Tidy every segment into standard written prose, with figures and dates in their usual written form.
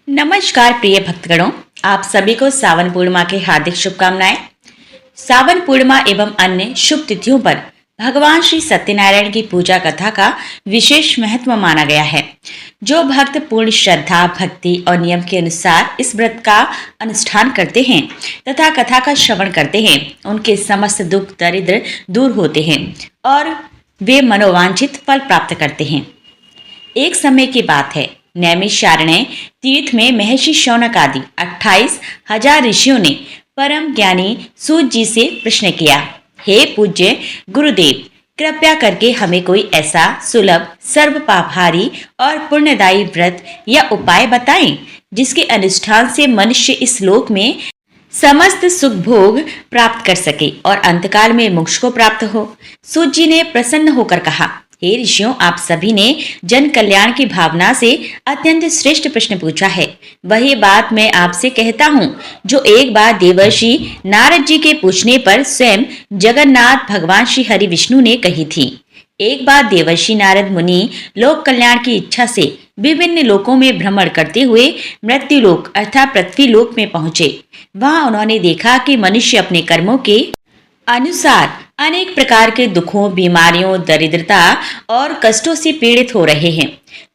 नमस्कार प्रिय भक्तगणों, आप सभी को सावन पूर्णिमा की हार्दिक शुभकामनाएं। सावन पूर्णिमा एवं अन्य शुभ तिथियों पर भगवान श्री सत्यनारायण की पूजा कथा का विशेष महत्व माना गया है। जो भक्त पूर्ण श्रद्धा, भक्ति और नियम के अनुसार इस व्रत का अनुष्ठान करते हैं तथा कथा का श्रवण करते हैं, उनके समस्त दुख दरिद्र दूर होते हैं और वे मनोवांछित फल प्राप्त करते हैं। एक समय की बात है, नैमिषारण्य तीर्थ में महर्षि शौनक आदि 28,000 ऋषियों ने परम ज्ञानी सूत जी से प्रश्न किया, हे पूज्य गुरुदेव, कृपया करके हमें कोई ऐसा सुलभ, सर्व पापहारी और पुण्यदायी व्रत या उपाय बताएं जिसके अनुष्ठान से मनुष्य इस लोक में समस्त सुख भोग प्राप्त कर सके और अंतकाल में मोक्ष को प्राप्त हो। सूत जी ने प्रसन्न होकर कहा, हे ऋषियों, आप सभी ने जन कल्याण की भावना से अत्यंत श्रेष्ठ प्रश्न पूछा है। वही बात मैं आपसे कहता हूँ जो एक बार देवर्षि नारद जी के पूछने पर स्वयं जगन्नाथ भगवान श्री हरि विष्णु ने कही थी। एक बार देवर्षि नारद मुनि लोक कल्याण की इच्छा से विभिन्न लोकों में भ्रमण करते हुए मृत्यु लोक अर्थात पृथ्वी लोक में पहुंचे। वहां उन्होंने देखा कि मनुष्य अपने कर्मों के अनुसार अनेक प्रकार के दुखों, बीमारियों, दरिद्रता और कष्टों से पीड़ित हो रहे हैं।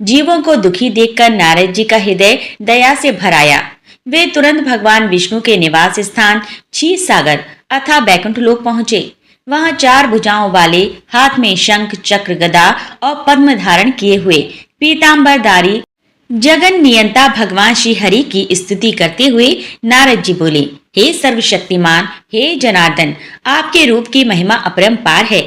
जीवों को दुखी देखकर नारद जी का हृदय दया से भर आया। वे तुरंत भगवान विष्णु के निवास स्थान क्षीर सागर अथवा बैकुंठ लोक पहुंचे। वहां 4 भुजाओं वाले, हाथ में शंख, चक्र, गदा और पद्म धारण किए हुए पीतांबरधारी जगन नियंता भगवान श्री हरि की स्तुति करते हुए नारद जी बोले, हे सर्वशक्तिमान, हे जनार्दन, आपके रूप की महिमा अपरंपार है।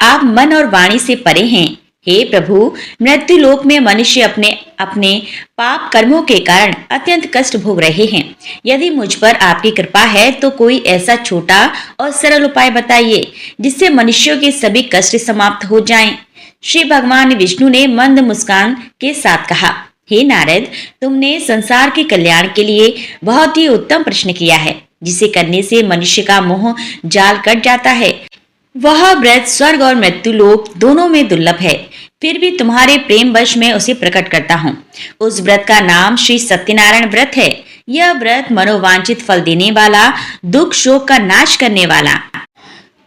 आप मन और वाणी से परे हैं। हे प्रभु, मृत्यु लोक में मनुष्य अपने अपने पाप कर्मों के कारण अत्यंत कष्ट भोग रहे हैं। यदि मुझ पर आपकी कृपा है तो कोई ऐसा छोटा और सरल उपाय बताइए जिससे मनुष्यों के सभी कष्ट समाप्त हो जाएं। श्री भगवान विष्णु ने मंद मुस्कान के साथ कहा, हे नारद, तुमने संसार के कल्याण के लिए बहुत ही उत्तम प्रश्न किया है, जिसे करने से मनुष्य का मोह जाल कट जाता है। वह व्रत स्वर्ग और मृत्यु लोक दोनों में दुर्लभ है, फिर भी तुम्हारे प्रेम वश में उसे प्रकट करता हूँ। उस व्रत का नाम श्री सत्यनारायण व्रत है। यह व्रत मनोवांछित फल देने वाला, दुख शोक का नाश करने वाला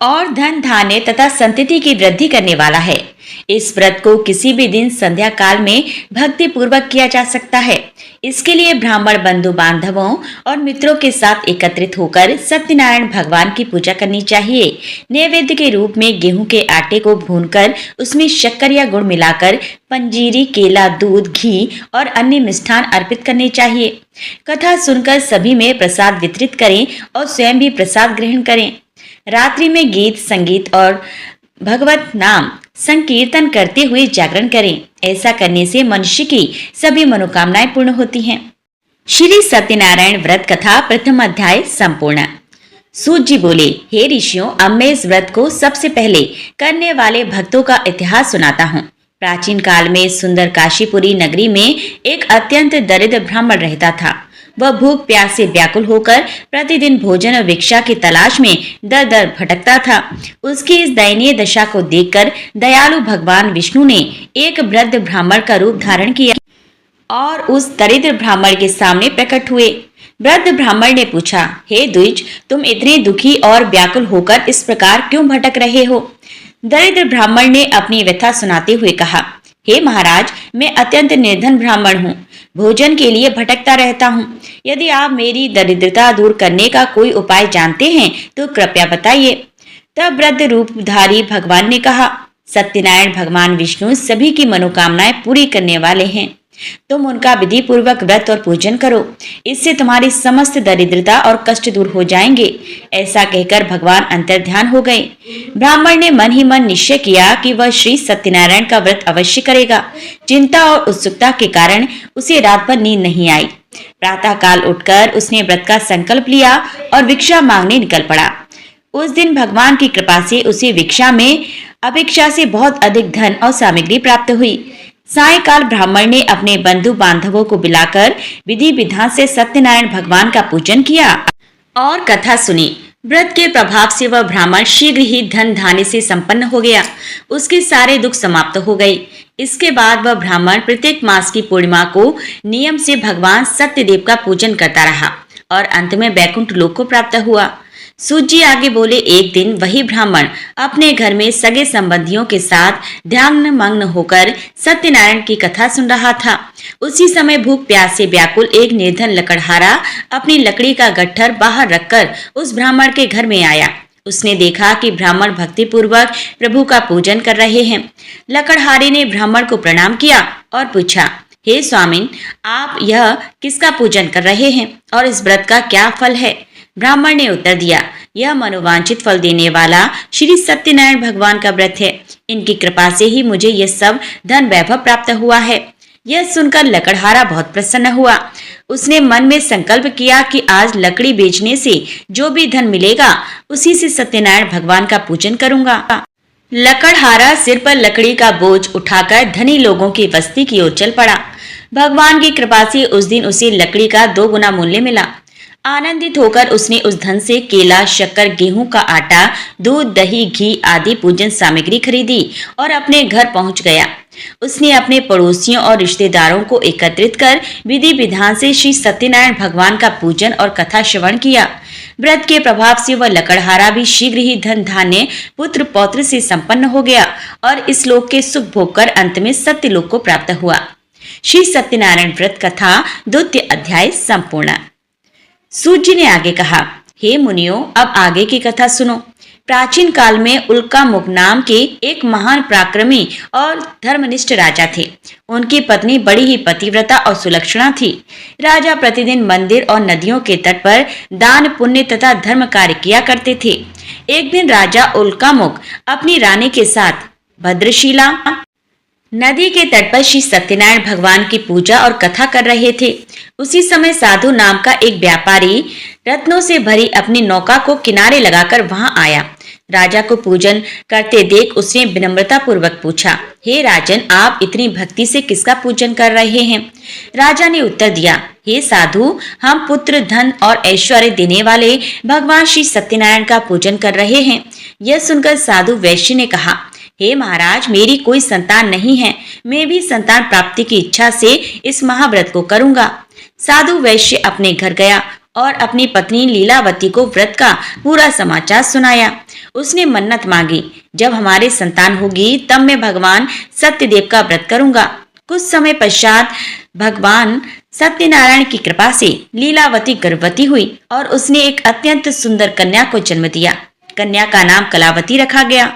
और धन धान्य तथा संतति की वृद्धि करने वाला है। इस व्रत को किसी भी दिन संध्या काल में भक्ति पूर्वक किया जा सकता है। इसके लिए ब्राह्मण बंधु बांधवों और मित्रों के साथ एकत्रित होकर सत्यनारायण भगवान की पूजा करनी चाहिए। नैवेद्य के रूप में गेहूं के आटे को भूनकर उसमें शक्कर या गुड़ मिलाकर पंजीरी, केला, दूध, घी और अन्य मिष्ठान अर्पित करने चाहिए। कथा सुनकर सभी में प्रसाद वितरित करें और स्वयं भी प्रसाद ग्रहण करें। रात्रि में गीत, संगीत और भगवत नाम संकीर्तन करते हुए जागरण करें। ऐसा करने से मनुष्य की सभी मनोकामनाएं पूर्ण होती हैं। श्री सत्यनारायण व्रत कथा प्रथम अध्याय संपूर्ण। सूत जी बोले, हे ऋषियों, अब मैं इस व्रत को सबसे पहले करने वाले भक्तों का इतिहास सुनाता हूँ। प्राचीन काल में सुंदर काशीपुरी नगरी में एक अत्यंत दरिद्र ब्राह्मण रहता था। वह भूख प्यास से व्याकुल होकर प्रतिदिन भोजन और भिक्षा की तलाश में दर दर भटकता था। उसकी इस दयनीय दशा को देखकर दयालु भगवान विष्णु ने एक वृद्ध ब्राह्मण का रूप धारण किया और उस दरिद्र ब्राह्मण के सामने प्रकट हुए। वृद्ध ब्राह्मण ने पूछा, हे द्विज, तुम इतने दुखी और व्याकुल होकर इस प्रकार क्यों भटक रहे हो? दरिद्र ब्राह्मण ने अपनी व्यथा सुनाते हुए कहा, हे महाराज, मैं अत्यंत निर्धन ब्राह्मण हूँ। भोजन के लिए भटकता रहता हूँ। यदि आप मेरी दरिद्रता दूर करने का कोई उपाय जानते हैं तो कृपया बताइए। तब वृद्ध रूपधारी भगवान ने कहा, सत्यनारायण भगवान विष्णु सभी की मनोकामनाएं पूरी करने वाले हैं। तुम उनका विधि पूर्वक व्रत और पूजन करो, इससे तुम्हारी समस्त दरिद्रता और कष्ट दूर हो जाएंगे। ऐसा कहकर भगवान अंतर्ध्यान हो गए। ब्राह्मण ने मन ही मन निश्चय किया कि वह श्री सत्यनारायण का व्रत अवश्य करेगा। चिंता और उत्सुकता के कारण उसे रात भर नींद नहीं आई। प्रातः काल उठकर उसने व्रत का संकल्प लिया और भिक्षा मांगने निकल पड़ा। उस दिन भगवान की कृपा से उसे भिक्षा में अपेक्षा से बहुत अधिक धन और सामग्री प्राप्त हुई। सायंकाल ब्राह्मण ने अपने बंधु बांधवों को बुलाकर विधि विधान से सत्यनारायण भगवान का पूजन किया और कथा सुनी। व्रत के प्रभाव से वह ब्राह्मण शीघ्र ही धन धान्य से संपन्न हो गया। उसके सारे दुख समाप्त हो गए। इसके बाद वह ब्राह्मण प्रत्येक मास की पूर्णिमा को नियम से भगवान सत्यदेव का पूजन करता रहा और अंत में बैकुंठ लोक को प्राप्त हुआ। सूत जी आगे बोले, एक दिन वही ब्राह्मण अपने घर में सगे संबंधियों के साथ ध्यान मग्न होकर सत्यनारायण की कथा सुन रहा था। उसी समय भूख प्यास से व्याकुल एक निर्धन लकड़हारा अपनी लकड़ी का गट्ठर बाहर रखकर उस ब्राह्मण के घर में आया। उसने देखा कि ब्राह्मण भक्ति पूर्वक प्रभु का पूजन कर रहे हैं। लकड़हारे ने ब्राह्मण को प्रणाम किया और पूछा, हे स्वामिन, आप यह किसका पूजन कर रहे हैं और इस व्रत का क्या फल है? ब्राह्मण ने उत्तर दिया, यह मनोवांछित फल देने वाला श्री सत्यनारायण भगवान का व्रत है। इनकी कृपा से ही मुझे यह सब धन वैभव प्राप्त हुआ है। यह सुनकर लकड़हारा बहुत प्रसन्न हुआ। उसने मन में संकल्प किया कि आज लकड़ी बेचने से जो भी धन मिलेगा उसी से सत्यनारायण भगवान का पूजन करूंगा। लकड़हारा सिर पर लकड़ी का बोझ उठाकर धनी लोगों की बस्ती की ओर चल पड़ा। भगवान की कृपा से उस दिन उसे लकड़ी का 2 गुना मूल्य मिला। आनंदित होकर उसने उस धन से केला, शक्कर, गेहूं का आटा, दूध, दही, घी आदि पूजन सामग्री खरीदी और अपने घर पहुंच गया। उसने अपने पड़ोसियों और रिश्तेदारों को एकत्रित कर विधि विधान से श्री सत्यनारायण भगवान का पूजन और कथा श्रवण किया। व्रत के प्रभाव से वह लकड़हारा भी शीघ्र ही धन धान्य पुत्र पौत्र से संपन्न हो गया और इस लोक के सुख भोग कर अंत में सत्यलोक को प्राप्त हुआ। श्री सत्यनारायण व्रत कथा 2 अध्याय संपूर्ण। सूत जी ने आगे कहा, हे मुनियों, अब आगे की कथा सुनो। प्राचीन काल में उल्कामुख नाम के एक महान पराक्रमी और धर्मनिष्ठ राजा थे। उनकी पत्नी बड़ी ही पतिव्रता और सुलक्षणा थी। राजा प्रतिदिन मंदिर और नदियों के तट पर दान, पुण्य तथा धर्म कार्य किया करते थे। एक दिन राजा उल्कामुख अपनी रानी के साथ भद्रशिला नदी के तट पर श्री सत्यनारायण भगवान की पूजा और कथा कर रहे थे। उसी समय साधु नाम का एक व्यापारी रत्नों से भरी अपनी नौका को किनारे लगाकर वहां आया। राजा को पूजन करते देख उसने विनम्रता पूर्वक पूछा, हे राजन, आप इतनी भक्ति से किसका पूजन कर रहे हैं? राजा ने उत्तर दिया, हे साधु, हम पुत्र, धन और ऐश्वर्य देने वाले भगवान श्री सत्यनारायण का पूजन कर रहे हैं। यह सुनकर साधु वैश्य ने कहा, हे महाराज, मेरी कोई संतान नहीं है। मैं भी संतान प्राप्ति की इच्छा से इस महाव्रत को करूंगा। साधु वैश्य अपने घर गया और अपनी पत्नी लीलावती को व्रत का पूरा समाचार सुनाया। उसने मन्नत मांगी, जब हमारे संतान होगी तब मैं भगवान सत्यदेव का व्रत करूंगा। कुछ समय पश्चात भगवान सत्यनारायण की कृपा से लीलावती गर्भवती हुई और उसने एक अत्यंत सुंदर कन्या को जन्म दिया। कन्या का नाम कलावती रखा गया।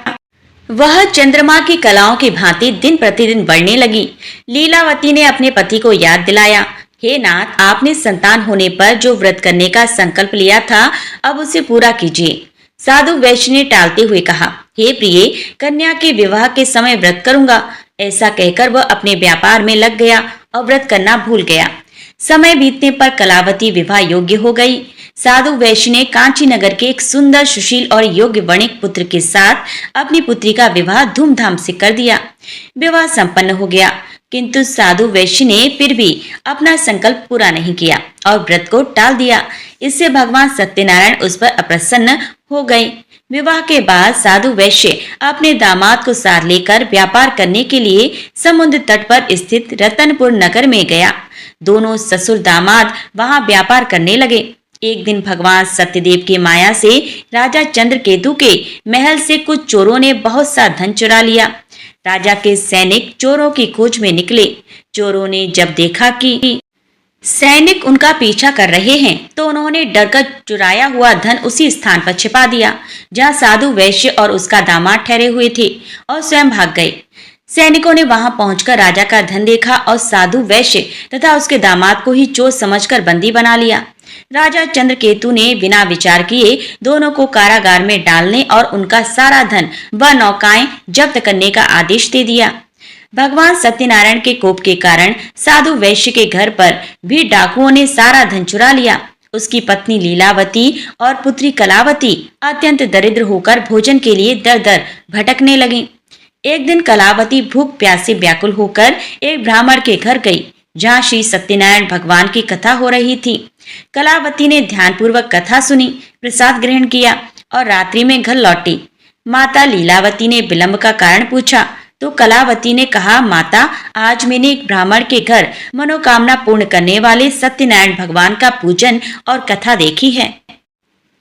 वह चंद्रमा की कलाओं की भांति दिन प्रतिदिन बढ़ने लगी। लीलावती ने अपने पति को याद दिलाया, हे नाथ, आपने संतान होने पर जो व्रत करने का संकल्प लिया था, अब उसे पूरा कीजिए। साधु वैश्य ने टालते हुए कहा, हे प्रिय, कन्या के विवाह के समय व्रत करूंगा। ऐसा कहकर वह अपने व्यापार में लग गया और व्रत करना भूल गया। समय बीतने पर कलावती विवाह योग्य हो गई। साधु वैश्य ने कांची नगर के एक सुंदर, सुशील और योग्य वणिक पुत्र के साथ अपनी पुत्री का विवाह धूमधाम से कर दिया। विवाह संपन्न हो गया, किंतु साधु वैश्य ने फिर भी अपना संकल्प पूरा नहीं किया और व्रत को टाल दिया। इससे भगवान सत्यनारायण उस पर अप्रसन्न हो गए। विवाह के बाद साधु वैश्य अपने दामाद को साथ लेकर व्यापार करने के लिए समुद्र तट पर स्थित रतनपुर नगर में गया। दोनों ससुर दामाद वहां व्यापार करने लगे। एक दिन भगवान सत्यदेव की माया से राजा चंद्रकेतु के महल से कुछ चोरों ने बहुत सा धन चुरा लिया। राजा के सैनिक चोरों की खोज में निकले। चोरों ने जब देखा कि सैनिक उनका पीछा कर रहे हैं तो उन्होंने डरकर चुराया हुआ धन उसी स्थान पर छिपा दिया जहां साधु वैश्य और उसका दामाद ठहरे हुए थे और स्वयं भाग गए। सैनिकों ने वहां पहुंचकर राजा का धन देखा और साधु वैश्य तथा उसके दामाद को ही चोर समझकर बंदी बना लिया। राजा चंद्रकेतु ने बिना विचार किए दोनों को कारागार में डालने और उनका सारा धन व नौकाएं जब्त करने का आदेश दे दिया। भगवान सत्यनारायण के कोप के कारण साधु वैश्य के घर पर भी डाकुओं ने सारा धन चुरा लिया। उसकी पत्नी लीलावती और पुत्री कलावती अत्यंत दरिद्र होकर भोजन के लिए दर दर भटकने लगी। एक दिन कलावती भूख प्यास से व्याकुल होकर एक ब्राह्मण के घर गई जहाँ श्री सत्यनारायण भगवान की कथा हो रही थी। कलावती ने ध्यानपूर्वक कथा सुनी, प्रसाद ग्रहण किया और रात्रि में घर लौटी। माता लीलावती ने विलंब का कारण पूछा। तो कलावती ने कहा, माता, आज मैंने एक ब्राह्मण के घर मनोकामना पूर्ण करने वाले सत्यनारायण भगवान का पूजन और कथा देखी है।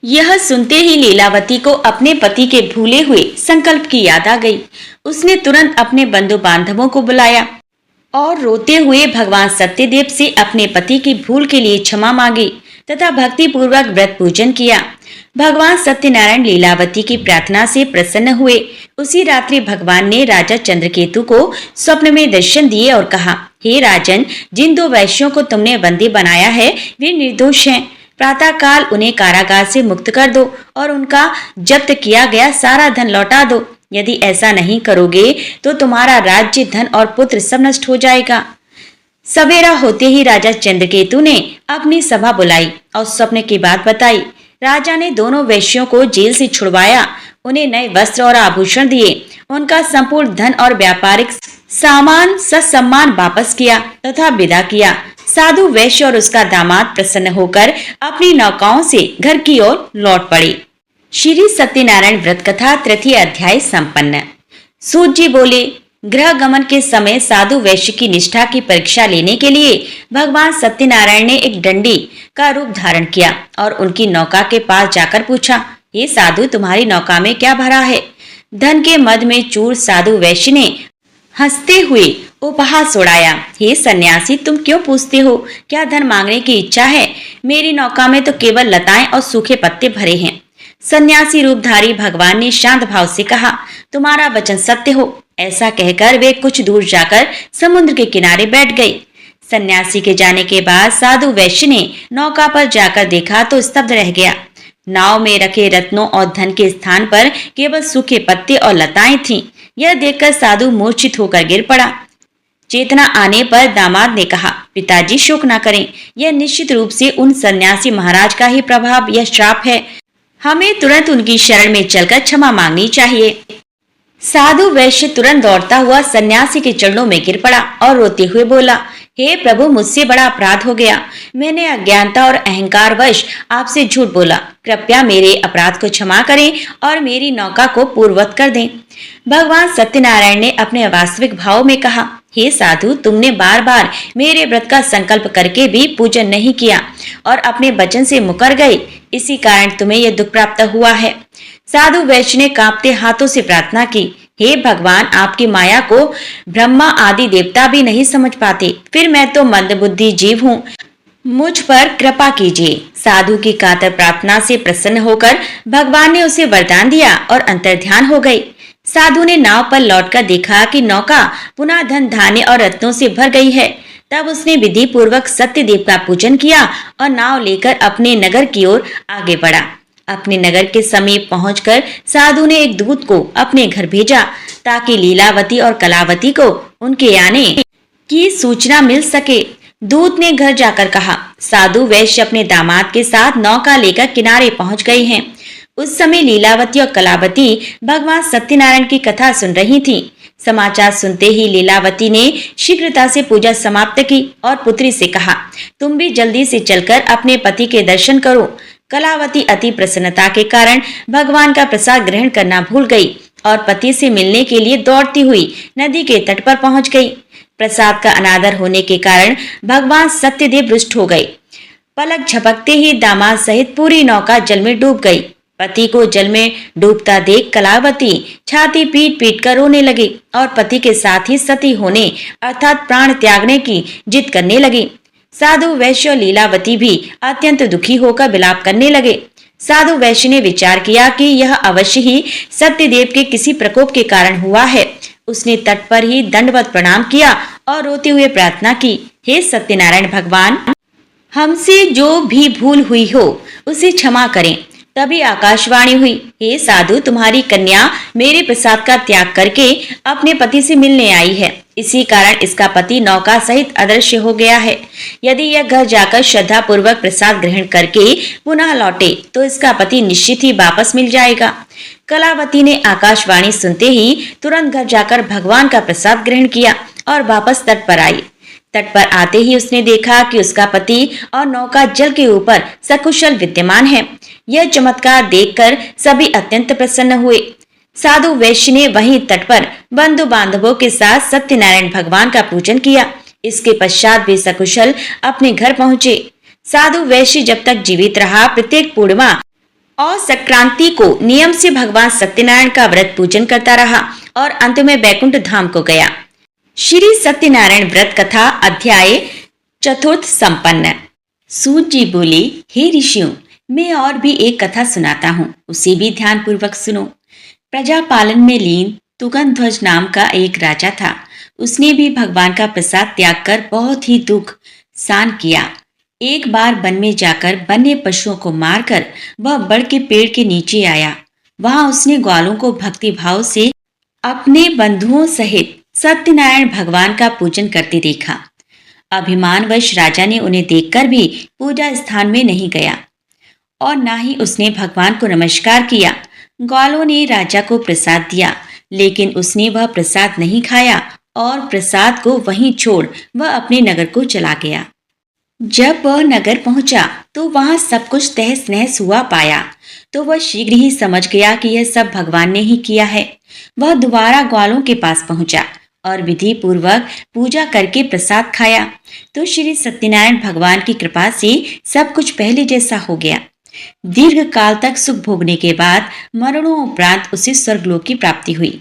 यह सुनते ही लीलावती को अपने पति के भूले हुए संकल्प की याद आ गई। उसने तुरंत अपने बंधु बांधवों को बुलाया और रोते हुए भगवान सत्यदेव से अपने पति की भूल के लिए क्षमा मांगी तथा भक्ति पूर्वक व्रत पूजन किया। भगवान सत्यनारायण लीलावती की प्रार्थना से प्रसन्न हुए। उसी रात्रि भगवान ने राजा चंद्रकेतु को स्वप्न में दर्शन दिए और कहा, हे राजन, जिन 2 वैश्यों को तुमने बंदी बनाया है वे निर्दोष हैं। प्रातः काल उन्हें कारागार से मुक्त कर दो और उनका जब्त किया गया सारा धन लौटा दो। यदि ऐसा नहीं करोगे तो तुम्हारा राज्य, धन और पुत्र सब नष्ट हो जाएगा। सवेरा होते ही राजा चंद्रकेतु ने अपनी सभा बुलाई और स्वप्न की बात बताई। राजा ने दोनों वैश्यों को जेल से छुड़वाया, उन्हें नए वस्त्र और आभूषण दिए, उनका संपूर्ण धन और व्यापारिक सामान ससम्मान वापस किया तथा विदा किया। साधु वैश्य और उसका दामाद प्रसन्न होकर अपनी नौकाओं से घर की ओर लौट पड़े। श्री सत्यनारायण व्रत कथा 3 अध्याय संपन्न। सूत जी बोले, गृह गमन के समय साधु वैश्य की निष्ठा की परीक्षा लेने के लिए भगवान सत्यनारायण ने एक डंडी का रूप धारण किया और उनकी नौका के पास जाकर पूछा, हे साधु, तुम्हारी नौका में क्या भरा है? धन के मद में चूर साधु वैश्य ने हंसते हुए उपहास उड़ाया, हे सन्यासी, तुम क्यों पूछते हो? क्या धन मांगने की इच्छा है? मेरी नौका में तो केवल लताएं और सूखे पत्ते भरे हैं। सन्यासी रूपधारी भगवान ने शांत भाव से कहा, तुम्हारा वचन सत्य हो। ऐसा कहकर वे कुछ दूर जाकर समुद्र के किनारे बैठ गए। सन्यासी के जाने के बाद साधु वैश्य ने नौका पर जाकर देखा तो स्तब्ध रह गया। नाव में रखे रत्नों और धन के स्थान पर केवल सूखे पत्ते और लताएं थीं। यह देखकर साधु मूर्छित होकर गिर पड़ा। चेतना आने पर दामाद ने कहा, पिताजी, शोक न करें, यह निश्चित रूप से उन सन्यासी महाराज का ही प्रभाव या श्राप है। हमें तुरंत उनकी शरण में चलकर क्षमा मांगनी चाहिए। साधु वैश्य तुरंत दौड़ता हुआ सन्यासी के चरणों में गिर पड़ा और रोते हुए बोला, हे प्रभु, मुझसे बड़ा अपराध हो गया। मैंने अज्ञानता और अहंकार वश आपसे झूठ बोला। कृपया मेरे अपराध को क्षमा करें और मेरी नौका को पूर्ववत कर दें। भगवान सत्यनारायण ने अपने वास्तविक भाव में कहा, हे साधु, तुमने बार बार मेरे व्रत का संकल्प करके भी पूजन नहीं किया और अपने वचन से मुकर गए। इसी कारण तुम्हें यह दुख प्राप्त हुआ है। साधु वैश्य ने कांपते हाथों से प्रार्थना की, हे भगवान, आपकी माया को ब्रह्मा आदि देवता भी नहीं समझ पाते, फिर मैं तो मंदबुद्धि जीव हूँ, मुझ पर कृपा कीजिए। साधु की कातर प्रार्थना से प्रसन्न होकर भगवान ने उसे वरदान दिया और अंतर्ध्यान हो गए। साधु ने नाव पर लौटकर देखा कि नौका पुनः धन धान्य और रत्नों से भर गई है। तब उसने विधि पूर्वक सत्यदेव का पूजन किया और नाव लेकर अपने नगर की ओर आगे बढ़ा। अपने नगर के समीप पहुंचकर साधु ने एक दूत को अपने घर भेजा ताकि लीलावती और कलावती को उनके आने की सूचना मिल सके। दूत ने घर जाकर कहा, साधु वैश्य अपने दामाद के साथ नौका लेकर किनारे पहुंच गए हैं। उस समय लीलावती और कलावती भगवान सत्यनारायण की कथा सुन रही थीं। समाचार सुनते ही लीलावती ने शीघ्रता से पूजा समाप्त की और पुत्री से कहा, तुम भी जल्दी से चलकर अपने पति के दर्शन करो। कलावती अति प्रसन्नता के कारण भगवान का प्रसाद ग्रहण करना भूल गई और पति से मिलने के लिए दौड़ती हुई नदी के तट पर पहुंच गई। प्रसाद का अनादर होने के कारण भगवान सत्यदेव रुष्ट हो गए। पलक झपकते ही दामाद सहित पूरी नौका जल में डूब गई। पति को जल में डूबता देख कलावती छाती पीट पीट कर रोने लगी और पति के साथ ही सती होने अर्थात प्राण त्यागने की जिद करने लगी। साधु वैश्य और लीलावती भी अत्यंत दुखी होकर विलाप करने लगे। साधु वैश्य ने विचार किया कि यह अवश्य ही सत्यदेव के किसी प्रकोप के कारण हुआ है। उसने तट पर ही दंडवत प्रणाम किया और रोते हुए प्रार्थना की, हे सत्यनारायण भगवान, हमसे जो भी भूल हुई हो उसे क्षमा करें। तभी आकाशवाणी हुई, हे साधु, तुम्हारी कन्या मेरे प्रसाद का त्याग करके अपने पति से मिलने आई है। इसी कारण इसका पति नौका सहित अदृश्य हो गया है। यदि यह घर जाकर श्रद्धा पूर्वक प्रसाद ग्रहण करके पुनः लौटे तो इसका पति निश्चित ही वापस मिल जाएगा। कलावती ने आकाशवाणी सुनते ही तुरंत घर जाकर भगवान का प्रसाद ग्रहण किया और वापस तट पर आई। तट पर आते ही उसने देखा कि उसका पति और नौका जल के ऊपर सकुशल विद्यमान है। यह चमत्कार देखकर सभी अत्यंत प्रसन्न हुए। साधु वैश्य ने वहीं तट पर बंधु बांधवों के साथ सत्यनारायण भगवान का पूजन किया। इसके पश्चात वे सकुशल अपने घर पहुंचे। साधु वैश्य जब तक जीवित रहा प्रत्येक पूर्णिमा और संक्रांति को नियम से भगवान सत्यनारायण का व्रत पूजन करता रहा और अंत में बैकुंठ धाम को गया। श्री सत्यनारायण व्रत कथा अध्याय चतुर्थ संपन्न। सूत जी बोले, हे ऋषियों, मैं और भी एक कथा सुनाता हूँ, उसे भी ध्यान पूर्वक सुनो। प्रजा पालन में लीन तुगंध्वज नाम का एक राजा था। उसने भी भगवान का प्रसाद त्याग कर बहुत ही दुख सहन किया। एक बार वन में जाकर वन्य पशुओं को मारकर वह बड़ के पेड़ के नीचे आया। वहां उसने ग्वालों को भक्ति भाव से अपने बंधुओं सहित सत्यनारायण भगवान का पूजन करते देखा। अभिमानवश राजा ने उन्हें देखकर भी पूजा स्थान में नहीं गया और न ही उसने भगवान को नमस्कार किया। ग्वालों ने राजा को प्रसाद दिया, लेकिन उसने वह प्रसाद नहीं खाया और प्रसाद को वहीं छोड़ वह अपने नगर को चला गया। जब वह नगर पहुंचा तो वहां सब कुछ तहस नहस हुआ पाया, तो वह शीघ्र ही समझ गया कि यह सब भगवान ने ही किया है। वह दोबारा ग्वालों के पास पहुंचा और विधि पूर्वक पूजा करके प्रसाद खाया, तो श्री सत्यनारायण भगवान की कृपा से सब कुछ पहले जैसा हो गया। दीर्घ काल तक सुख भोगने के बाद मरणोपरांत उसे स्वर्गलोक की प्राप्ति हुई।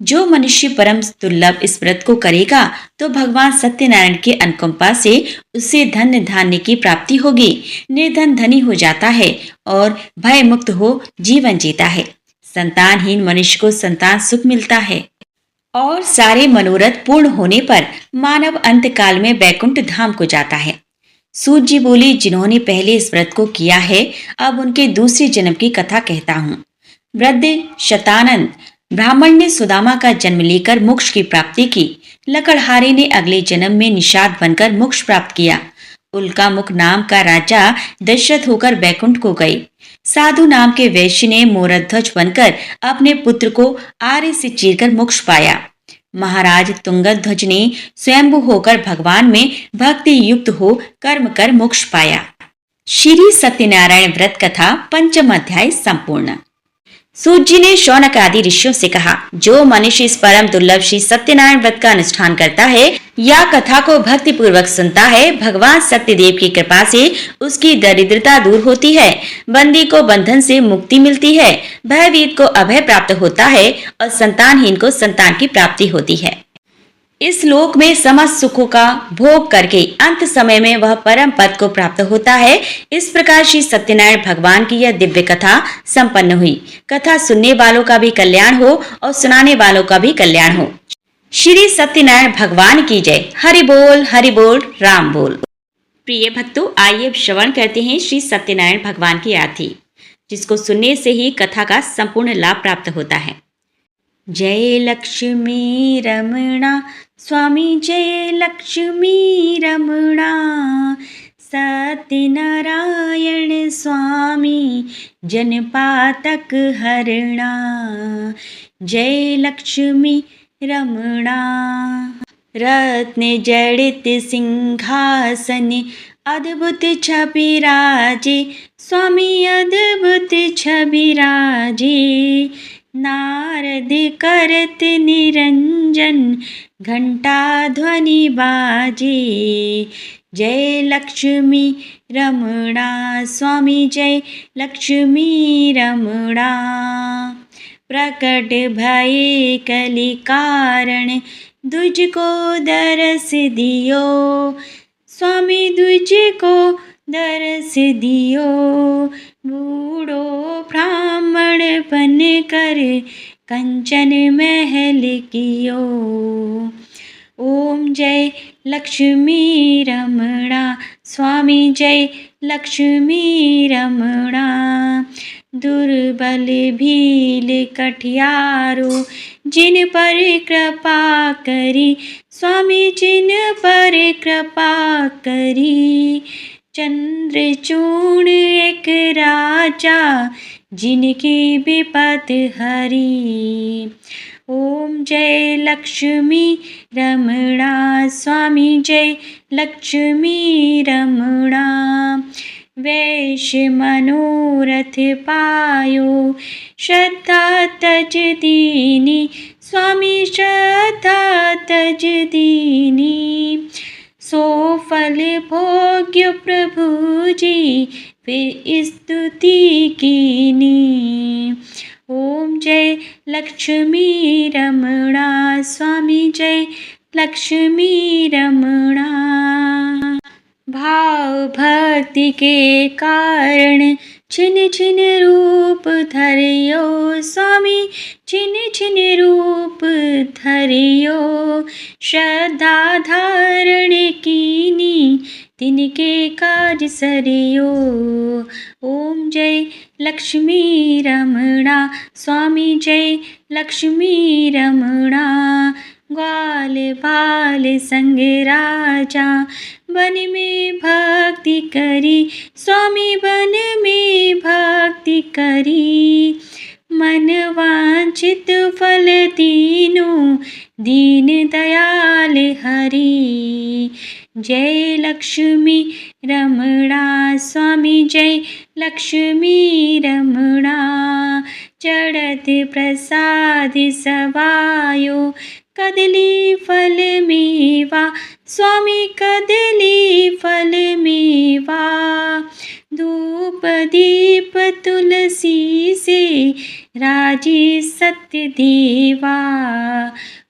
जो मनुष्य परम दुर्लभ इस व्रत को करेगा तो भगवान सत्यनारायण के अनुकंपा से उसे धन्य धान्य की प्राप्ति होगी। निर्धन धनी हो जाता है और भय मुक्त हो जीवन जीता है। संतानहीन मनुष्य को संतान सुख मिलता है और सारे मनोरथ पूर्ण होने पर मानव अंत काल में बैकुंठ धाम को जाता है। सूत जी बोली, जिन्होंने पहले इस व्रत को किया है, अब उनके दूसरे जन्म की कथा कहता हूँ। वृद्ध शतानंद ब्राह्मण ने सुदामा का जन्म लेकर मोक्ष की प्राप्ति की। लकड़हारे ने अगले जन्म में निषाद बनकर मोक्ष प्राप्त किया। उल्का मुख नाम का राजा दशरथ होकर बैकुंठ को गए। साधु नाम के वैश्य ने मोरध्वज बनकर अपने पुत्र को आरे से चीरकर मोक्ष पाया। महाराज तुंगध्वज ने स्वयंभू होकर भगवान में भक्ति युक्त हो कर्म कर मोक्ष पाया। श्री सत्यनारायण व्रत कथा पंचम अध्याय संपूर्ण। सूत जी ने शौनक आदि ऋषियों से कहा, जो मनुष्य इस परम दुर्लभ श्री सत्यनारायण व्रत का अनुष्ठान करता है या कथा को भक्ति पूर्वक सुनता है, भगवान सत्यदेव की कृपा से उसकी दरिद्रता दूर होती है, बंदी को बंधन से मुक्ति मिलती है, भयभीत को अभय प्राप्त होता है और संतानहीन को संतान की प्राप्ति होती है। इस लोक में समस्त सुखों का भोग करके अंत समय में वह परम पद को प्राप्त होता है। इस प्रकार श्री सत्यनारायण भगवान की यह दिव्य कथा संपन्न हुई। कथा सुनने वालों का भी कल्याण हो और सुनाने वालों का भी कल्याण हो। श्री सत्यनारायण भगवान की जय। हरि बोल राम बोल। प्रिय भक्तों, आइए श्रवण करते हैं श्री सत्यनारायण भगवान की आरती, जिसको सुनने से ही कथा का संपूर्ण लाभ प्राप्त होता है। जय लक्ष्मी रमणा स्वामी, जय लक्ष्मी रमणा सत्यनारायण स्वामी, जनपातक हरणा। जय लक्ष्मी रमणा। रत्न जड़ित सिंहासन अद्भुत छवि राजे, स्वामी अद्भुत छवि राजे। नारद करत निरंजन, घंटा ध्वनि बाजे। जय लक्ष्मी रमणा स्वामी, जय लक्ष्मी रमणा। प्रकट भये कलि कारण, तुझको दरस दियो, स्वामी तुझको दरस दियो। बूढ़ो ब्राह्मण बन कर कंचन महल कियो। ओम जय लक्ष्मी रमणा स्वामी, जय लक्ष्मी रमणा। दुर्बल भील कठियारो, जिन पर कृपा करी, स्वामी जिन पर कृपा करी। चंद्रचूड़ एक राजा, जिनकी विपद हरी। ओम जय लक्ष्मी रमणा स्वामी, जय लक्ष्मी रमणा। वैश्य शेष मनोरथ पायो, श्रद्धा तज दीनी स्वामी श्रद्धा तज दीनी। सो फल भोग्य प्रभु जी फिर स्तुति कीनी। ओम जय लक्ष्मी रमणा स्वामी जय लक्ष्मी रमणा। भाव भक्ति के कारण छिन छिन रूप धरियो स्वामी, छिन छिन रूप धरियो। श्रद्धा धारण कीनी तिनके काज सरियो। ओम जय लक्ष्मी रमणा स्वामी जय लक्ष्मी रमणा। ग्वाल बाल संग राजा वन में भक्ति करी स्वामी, वन में भक्ति करी। मन वांछित फल दीनो दीन दयाल हरि। जय लक्ष्मी रमणा स्वामी जय लक्ष्मी रमणा। चढ़त प्रसाद सवायो कदली फल मेवा स्वामी, कदली फल मेवा। धूप दीप तुलसी से राजी सत्य देवा।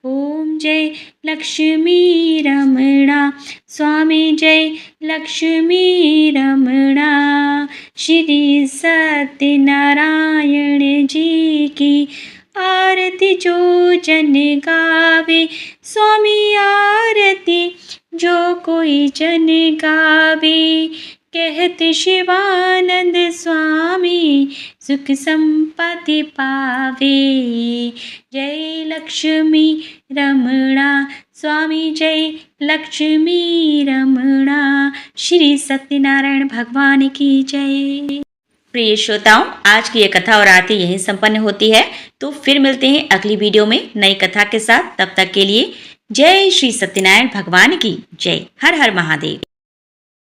ओम जय लक्ष्मी रमणा स्वामी जय लक्ष्मी रमणा। श्री सत्यनारायण जी की आरती जो जन गावे स्वामी, आरती जो कोई जन गावे। कहत शिवानंद स्वामी सुख संपत्ति पावे। जय लक्ष्मी रमणा स्वामी जय लक्ष्मी रमणा। श्री सत्यनारायण भगवान की जय। प्रिय श्रोताओं, आज की ये कथा और आरती यहीं संपन्न होती है। तो फिर मिलते हैं अगली वीडियो में नई कथा के साथ। तब तक के लिए जय श्री सत्यनारायण भगवान की जय। हर हर महादेव।